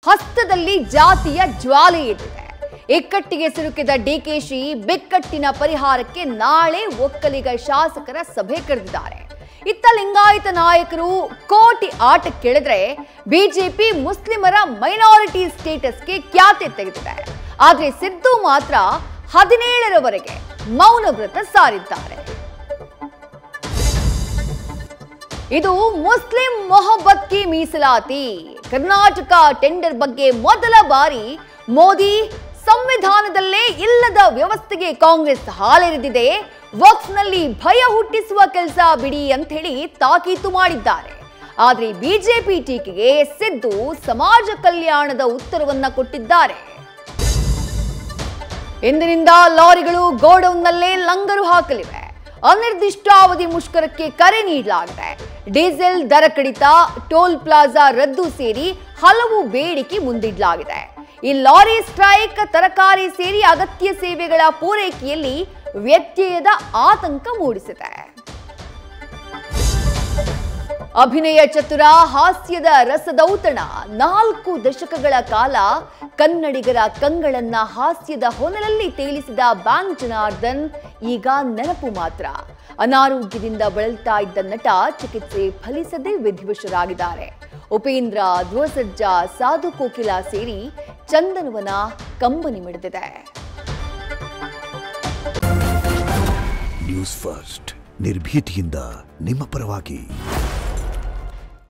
ಹಸ್ತದಲ್ಲಿ ಜಾತಿಯ ಜ್ವಾಲೆ ಎದ್ದಿದೆ. ಇಕ್ಕಟ್ಟಿಗೆ ಸಿಲುಕಿದ ಡಿಕೆಶಿ ಬಿಕ್ಕಟ್ಟಿನ ಪರಿಹಾರಕ್ಕೆ ನಾಳೆ ಒಕ್ಕಲಿಗ ಶಾಸಕರ ಸಭೆ ಕರೆದಿದ್ದಾರೆ. ಇತ್ತ ಲಿಂಗಾಯತ ನಾಯಕರು ಕೋಟಿ ಆಟಕ್ಕಿಳಿದ್ರೆ ಬಿಜೆಪಿ ಮುಸ್ಲಿಮರ ಮೈನಾರಿಟಿ ಸ್ಟೇಟಸ್ಗೆ ಖ್ಯಾತೆ ತೆಗೆದಿದೆ. ಆದ್ರೆ ಸಿದ್ದು ಮಾತ್ರ 17ರವರೆಗೆ ಮೌನ ವ್ರತ ಸಾರಿದ್ದಾರೆ. ಇದು ಮುಸ್ಲಿಂ ಮೊಹಬ್ಬತ್ ಕಿ ಮೀಸಲಾತಿ. ಕರ್ನಾಟಕ ಟೆಂಡರ್ ಬಗ್ಗೆ ಮೊದಲ ಬಾರಿ ಮೋದಿ ಸಂವಿಧಾನದಲ್ಲೇ ಇಲ್ಲದ ವ್ಯವಸ್ಥೆಗೆ ಕಾಂಗ್ರೆಸ್ ಹಾಲೆರೆದಿದೆ. ವಕ್ಫ್ನಲ್ಲಿ ಭಯ ಹುಟ್ಟಿಸುವ ಕೆಲಸ ಬಿಡಿ ಅಂತ ಹೇಳಿ ತಾಕೀತು ಮಾಡಿದ್ದಾರೆ. ಆದ್ರೆ ಬಿಜೆಪಿ ಟೀಕೆಗೆ ಸಿದ್ದು ಸಮಾಜ ಕಲ್ಯಾಣದ ಉತ್ತರವನ್ನ ಕೊಟ್ಟಿದ್ದಾರೆ. ಇಂದಿನಿಂದ ಲಾರಿಗಳು ಗೋಡೌನ್ನಲ್ಲೇ ಲಂಗರು ಹಾಕಲಿವೆ. ಅನಿರ್ದಿಷ್ಟಾವಧಿ ಮುಷ್ಕರಕ್ಕೆ ಕರೆ ನೀಡಲಾಗಿದೆ. ಡೀಸೆಲ್ ದರ ಕಡಿತ, ಟೋಲ್ ಪ್ಲಾಜಾ ರದ್ದು ಸೇರಿ ಹಲವು ಬೇಡಿಕೆ ಮುಂದಿಡಲಾಗಿದೆ. ಈ ಲಾರಿ ಸ್ಟ್ರೈಕ್ ತರಕಾರಿ ಸೇರಿ ಅಗತ್ಯ ಸೇವೆಗಳ ಪೂರೈಕೆಯಲ್ಲಿ ವ್ಯತ್ಯಯದ ಆತಂಕ ಮೂಡಿಸಿದೆ. ಅಭಿನಯ ಚತುರ, ಹಾಸ್ಯದ ರಸದೌತಣ, 4 ದಶಕಗಳ ಕಾಲ ಕನ್ನಡಿಗರ ಕಂಗಳನ್ನ ಹಾಸ್ಯದ ಹೊನಲಲ್ಲಿ ತೇಲಿಸಿದ ಬ್ಯಾಂಕ್ ಜನಾರ್ದನ್ ಈಗ ನೆನಪು ಮಾತ್ರ. ಅನಾರೋಗ್ಯದಿಂದ ಬಳಲ್ತಾ ಇದ್ದ ನಟ ಚಿಕಿತ್ಸೆ ಫಲಿಸದೆ ವಿಧಿವಶರಾಗಿದ್ದಾರೆ. ಉಪೇಂದ್ರ, ಧ್ರುವ ಸರ್ಜಾ, ಸಾಧು ಕೋಕಿಲ ಸೇರಿ ಚಂದನವನ ಕಂಬನಿ ಮಿಡಿದಿದೆ. ನ್ಯೂಸ್ ಫಸ್ಟ್ ನಿರ್ಭೀತಿಯಿಂದ ನಿಮ್ಮ ಪರವಾಗಿ.